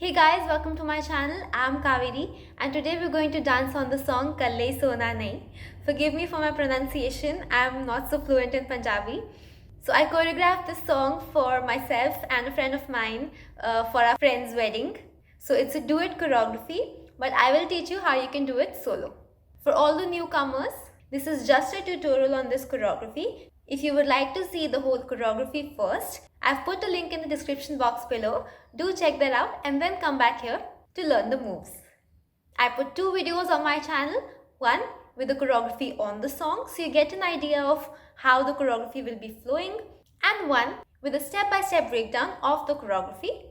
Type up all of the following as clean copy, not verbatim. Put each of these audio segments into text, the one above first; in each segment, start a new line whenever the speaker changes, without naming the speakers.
Hey guys, welcome to my channel. I'm Kaveri and today we're going to dance on the song Kalle Sona Nahi. Forgive me for my pronunciation, I'm not so fluent in Punjabi. So I choreographed this song for myself and a friend of mine for our friend's wedding. So it's a duet choreography, but I will teach you how you can do it solo. For all the newcomers, this is just a tutorial on this choreography. If you would like to see the whole choreography first, I've put a link in the description box below. Do check that out and then come back here to learn the moves. I put two videos on my channel, one with the choreography on the song so you get an idea of how the choreography will be flowing, and one with a step-by-step breakdown of the choreography.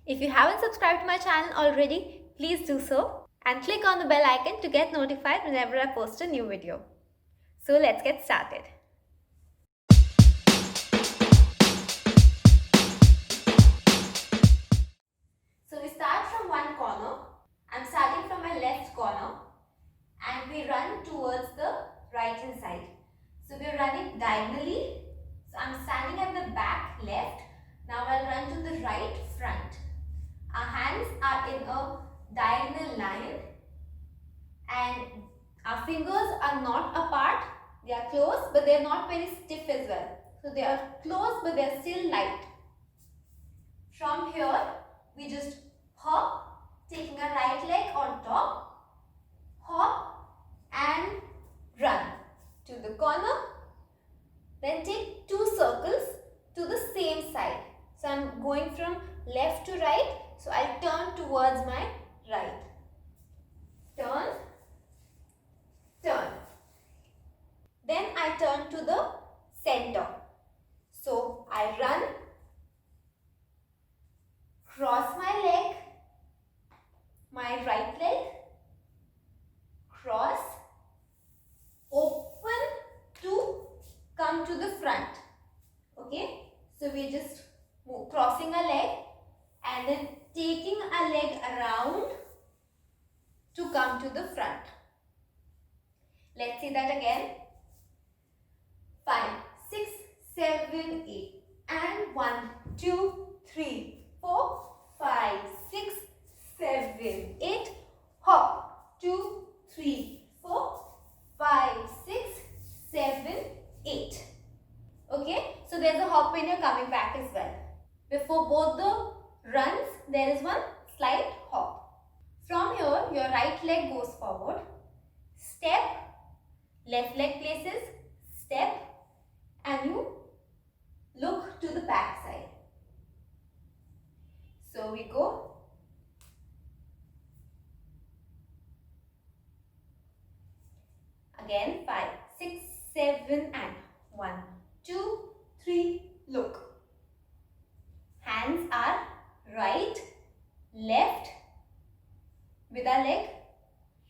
If you haven't subscribed to my channel already, please do so and click on the bell icon to get notified whenever I post a new video. So let's get started. So we start from one corner. I'm starting from my left corner and we run towards the right hand side. So we're running diagonally. So I'm standing at the back left. Now I'll run to the right front. Our hands are in a diagonal line and our fingers are not apart. They are close but they are not very stiff as well. So they are close but they are still light. From here we just hop, taking a right leg on top, hop and run to the corner. Then take two circles to the same side. So I'm going from left to right. So I'll turn towards my right. Turn, turn. Then I turn to the center. So I run, cross my leg, my right leg, cross, open to come to the front. Okay, so we just move, crossing a leg and then taking a leg around to come to the front. Let's see that again. 5, 6, 7, 8 and 1, 2, 3, 4, 5, 6, 7, 8. Hop. 2, 3, 4, 5, 6, 7, 8. Okay, so there's a hop when you're coming back as well. Before both the runs, there is one slight hop. From here, your right leg goes forward, step, left leg places, step, and you look to the back side. So we go. Again, 5, 6, 7, and 1, 2, 3, look. Hands are right, left, with our leg,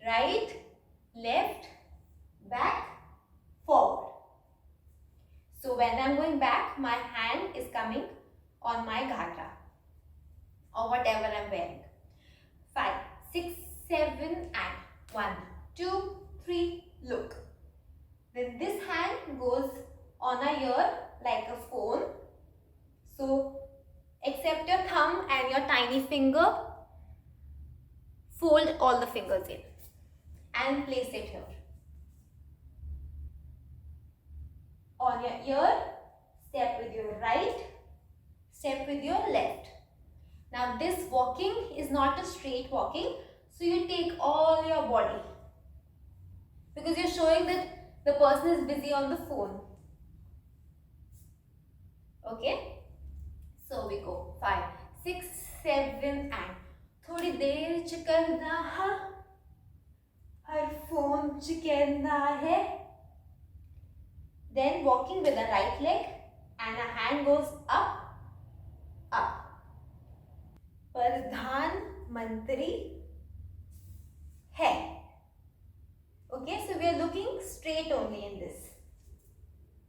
right, left, back, forward. So when I'm going back, my hand is coming on my ghatra or whatever I'm wearing. 5, 6, 7 and 1, 2, 3, look. Then this hand goes on a ear like a phone. So except your thumb and your tiny finger, fold all the fingers in and place it here. On your ear, step with your right, step with your left. Now this walking is not a straight walking, so you take all your body because you're showing that the person is busy on the phone. Okay, so we go 5, 6, 7 and थोड़ी देर च करना हा हर phone च कहना है. Then walking with the right leg and a hand goes up, up. Pradhan Mantri hai. Okay, so we are looking straight only in this.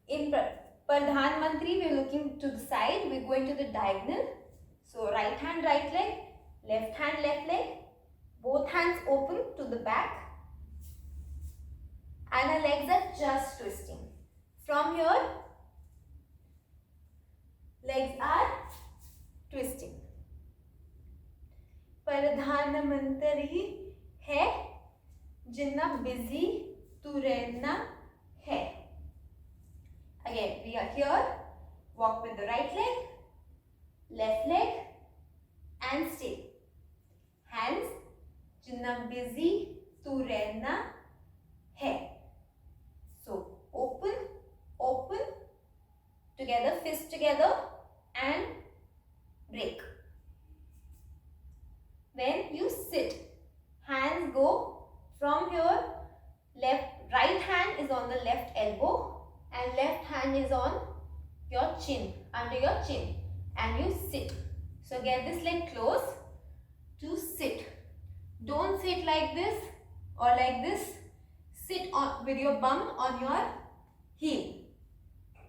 In Pradhan Mantri, we are looking to the side, we are going to the diagonal. So right hand, right leg, left hand, left leg, both hands open to the back and our legs are just twisting. From here, legs are twisting. प्रधानमंत्री है, जिन्ना busy तू रहना है. Again, we are here. Walk with the right leg, left leg, and stay. Hands, Jinnah busy तू रहना है. So open, open, together, fist together, and break. When you sit, hands go from here. Right hand is on the left elbow, and left hand is on your chin, under your chin, and you sit. So get this leg close to sit. Don't sit like this or like this. Sit on with your bum on your heel.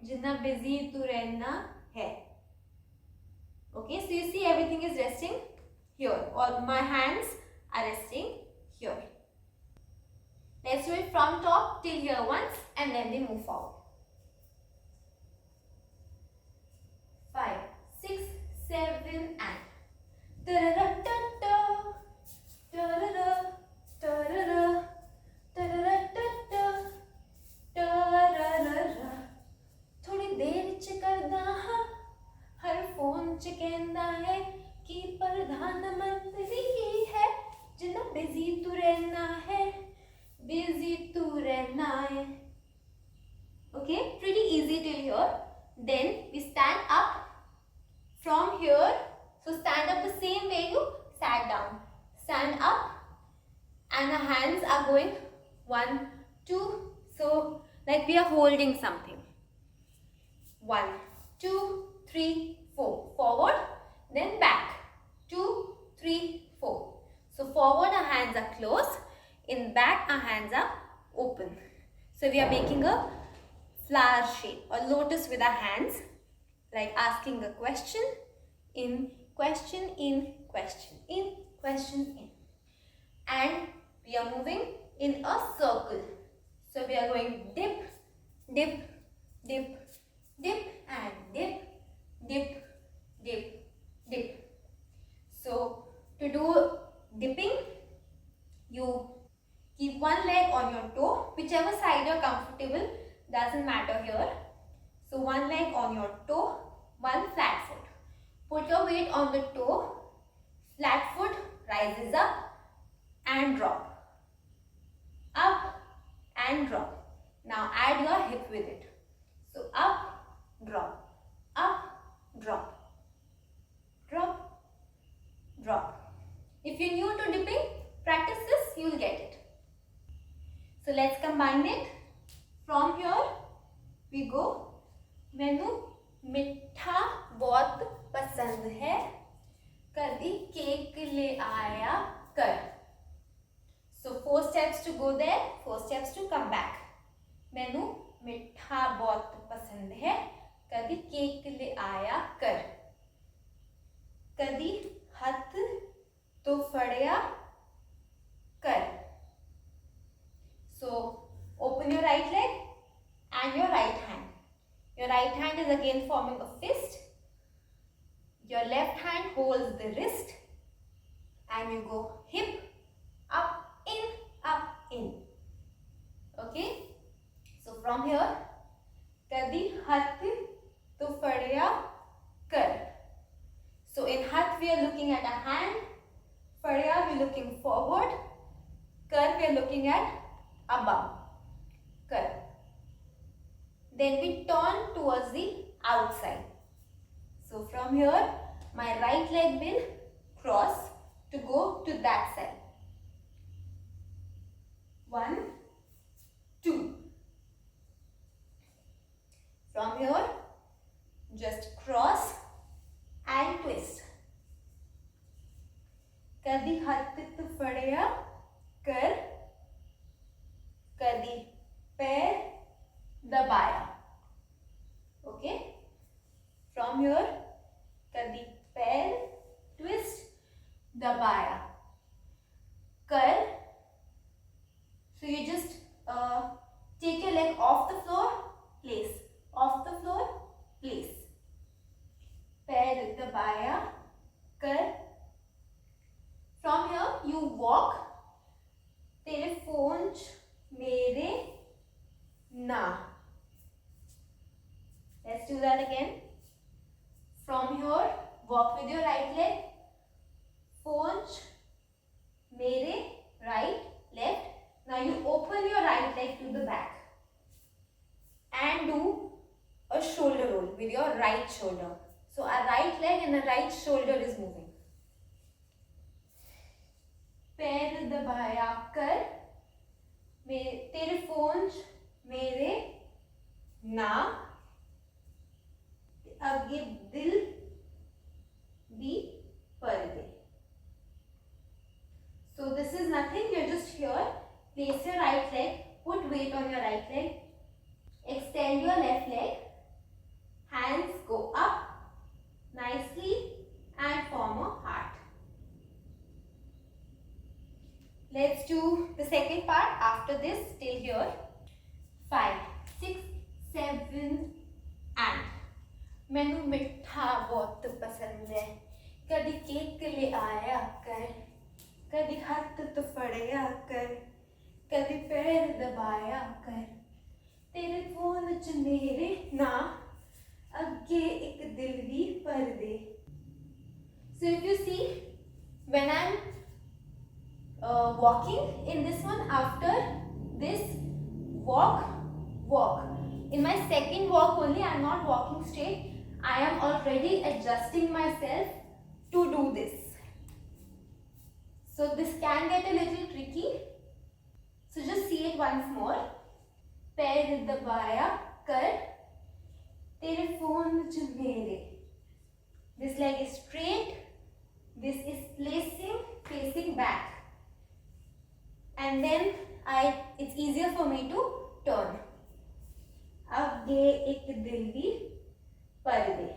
Jitna busy tu rehna hai. Okay, so you see everything is resting here. All my hands are resting here. Let's do it from top till here once, and then we move forward. 5, 6, 7, and ta-ra-ra-ta-ta, ta-ra-ra, ta-ra-ra, ta-ra-ra-ta-ta, ta-ra-ra-ra. थोड़ी देर च करदा हां, हर phone च कहंदा है कि प्रधानमंत्री है, जिन्ना बिजी तू रहना है, busy तू रहना है. Okay, pretty easy till here. Then we stand up from here. So stand up the same way you sat down. Stand up, and the hands are going 1, 2. So like we are holding something. 1, 2, 3, 4. Forward, then back. 2, 3, 4. So forward our hands are closed. In back our hands are open. So we are making a flower shape or lotus with our hands, like asking a question in, question in, question in, question in. And we are moving in a circle. So we are going dip, dip, dip, dip, and dip, dip, dip, dip. So to do dipping, you keep one leg on your toe, whichever side you're comfortable, doesn't matter here. So one leg on your toe, one flat foot. Put your weight on the toe, flat foot rises up and drop. Up and drop. Now add your hip with it. So up, drop, up, drop, drop, drop. If you're new to dipping, practice this, you'll get it. So let's combine it. From here we go. मैनू मिठा बहुत पसंद है, कभी cake ले आया कर. So 4 steps to go there, 4 steps to come back. मैनू मिठा बहुत पसंद है, कभी केक ले आया कर. कभी हथ तो फड़या कर. So open your right leg and your right hand. Your right hand is again forming a fist. Your left hand holds the wrist, and you go hip, up, in, up, in. Okay? So from here, कभी हाथ तो फड़या कर. So in हाथ we are looking at a hand, फड़या we are looking forward, कर we are looking at above. Kar. Then we turn towards the outside. So from here, my right leg will cross to go to that side. 1, 2. From here, just cross and twist. कभी हाथ तो फड़या कर, कभी पैर दबाया. Okay? From here, कभी पैर twist, दबाया कर. So you just take your leg off the floor, place. Off the floor, place. पैर दबाया कर. phones mere, right, left. Now you open your right leg to the back and do a shoulder roll with your right shoulder. So our right leg and the right shoulder is moving. पैर दबाया कर, तेरे phones मेरे ना, अब ये दिल भी पर्दे. So this is nothing, you're just here. Place your right leg, put weight on your right leg, extend your left leg, hands go up nicely and form a heart. Let's do the second part after this till here. 5, 6, 7 and. मैनू मिठा बहुत पसंद है, कभी cake ले आया कर, कभी हाथ तो फड़या कर, कभी पैर दबाया कर, तेरे फोन च मेरे ना, अगे एक दिल भी पर्दे. So if you see, when I'm walking in this one, after this walk. In my second walk only, I am not walking straight. I am already adjusting myself to do this. So this can get a little tricky. So just see it once more. पैर दबाया कर, तेरे phone च मेरे. This leg is straight. This is facing back. And then it's easier for me to turn. आगे एक दिल भी पर्दे.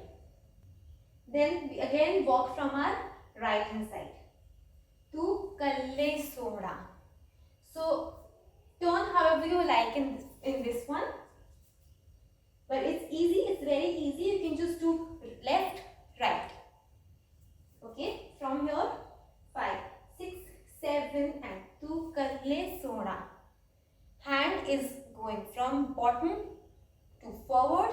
Then we again walk from our right hand side. तू कल्ले सोना. So turn however you like in this one. But it's easy. It's very easy. You can just do left, right. Okay. From here, 5, 6, 7 and तू कल्ले सोना. Hand is going from bottom to forward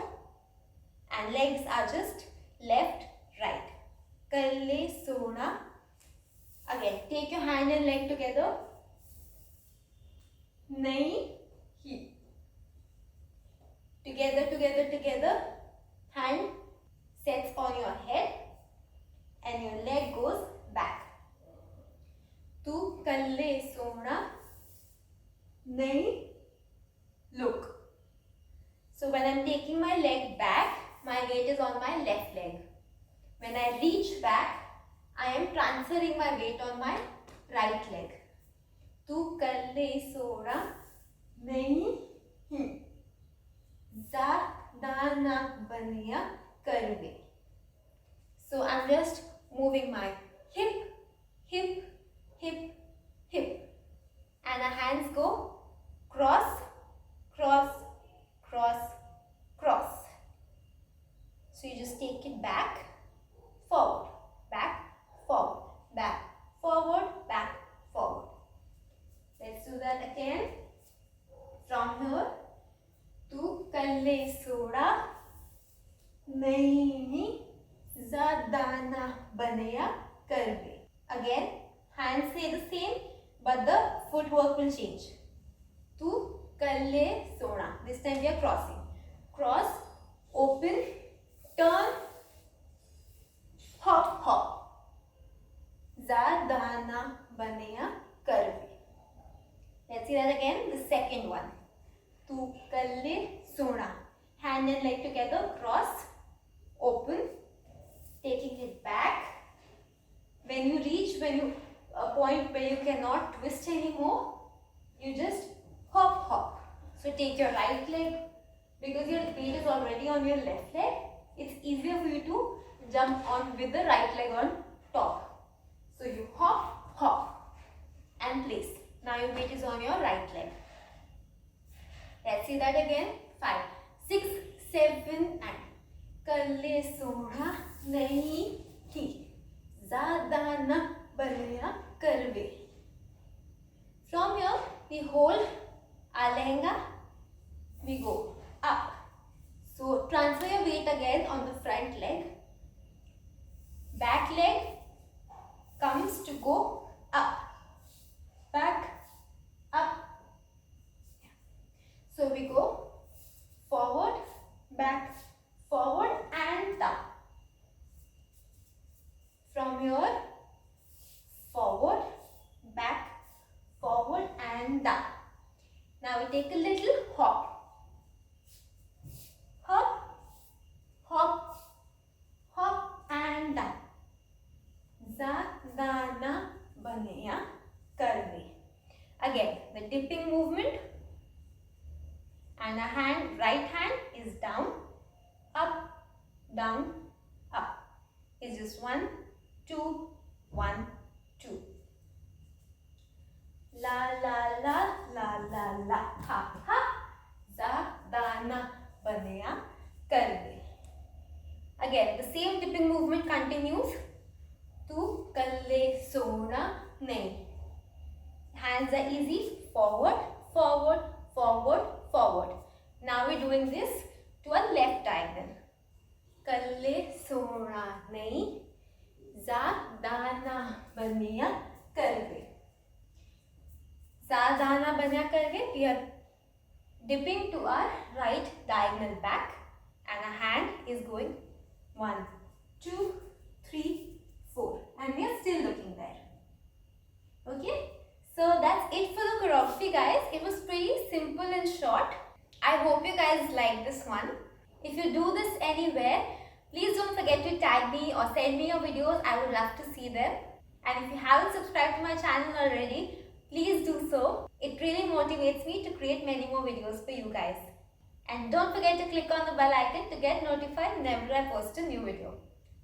and legs are just left, right. Kalle sona. Again, take your hand and leg together. Nahi hi. Together. Hand sets on your head and your leg goes back. Tu kalle sona. Nahi look. So when I'm taking my leg back, my weight is on my left leg. When I reach back, I am transferring my weight on my right leg. Tu kalle sona nahi hi. Zyada na baniya karve. So I'm just moving my hip. And our hands go cross. So you just take it back, forward, back, forward, back, forward, back, forward. Let's do that again. From here, tu kalle soda nahi zyada na banaya karve. Again, hands say the same, but the footwork will change. Tu kalle soda. This time we are crossing. Cross, open, turn, hop. Zyada na banaya karve. Let's see that again. The second one. Tu kalle soda. Hand and leg together. Cross, open, taking it back. When you reach a point where you cannot twist anymore, you just hop. So take your right leg, because your weight is already on your left leg. It's easier for you to jump on with the right leg on top. So you hop and place. Now your weight is on your right leg. Let's see that again. 5, 6, 7 and kalle soda nahi hi. Zyada na banaya karve. From here, we hold our lehenga. We go up. So transfer your weight again on the front leg. Back leg comes to go up, back, up. So we go forward, back, forward and down. From here, forward, back, forward and down. Now we take a little hop. Hop, hop, hop and down. Za, da, na, baneya, karve. Again, the dipping movement, and a hand, right hand is down, up, down, up. It's just 1, 2, 1, 2. La la la la la la, ha ha, za, da, na, baneya, karve. Again, the same dipping movement continues. Tu kalle sona nahi. Hands are easy. Forward, forward, forward, forward. Now we're doing this to a left diagonal. Kalle sona nahi, za dana baniya karve. Za dana baniya karve. We are dipping to our right diagonal back, and a hand is going 1, 2, 3, 4, and we are still looking there. Okay, so that's it for the choreography, guys. It was pretty simple and short. I hope you guys like this one. If you do this anywhere, please don't forget to tag me or send me your videos. I would love to see them. And if you haven't subscribed to my channel already, please do so. It really motivates me to create many more videos for you guys. And don't forget to click on the bell icon to get notified whenever I post a new video.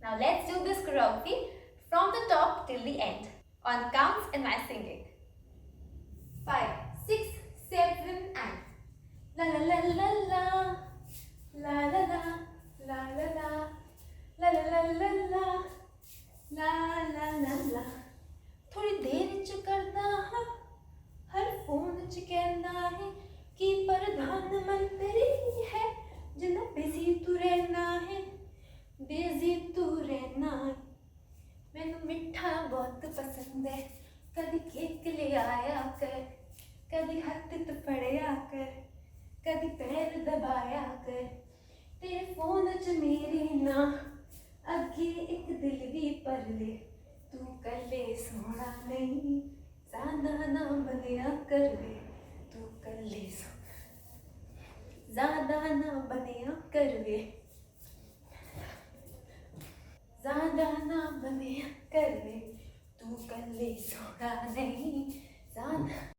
Now let's do this choreography from the top till the end on counts and my singing. 5, 6, 7 and la la la la la la la la la la la la la la la la la la la. थोड़ी देर च करदा हां हर phone च कहंदा है कि प्रधानमंत्री है जिन्ना बिजी तू रहना है बिजी तू रहना है मैनू मिठा बहुत पसंद है कभी केक ले आया कर कभी हाथ तो फड़या कर कभी पैर दबाया कर तेरे फोन च मेरे ना अगे एक दिल भी पर ले तू कल्ले सोना नहीं ज़्यादा ना बनिया कर वे तू कल्ले ज़्यादा ना बनिया कर वे ज़्यादा ना बनिया कर वे तू कल्ले सोना नहीं ज़्यादा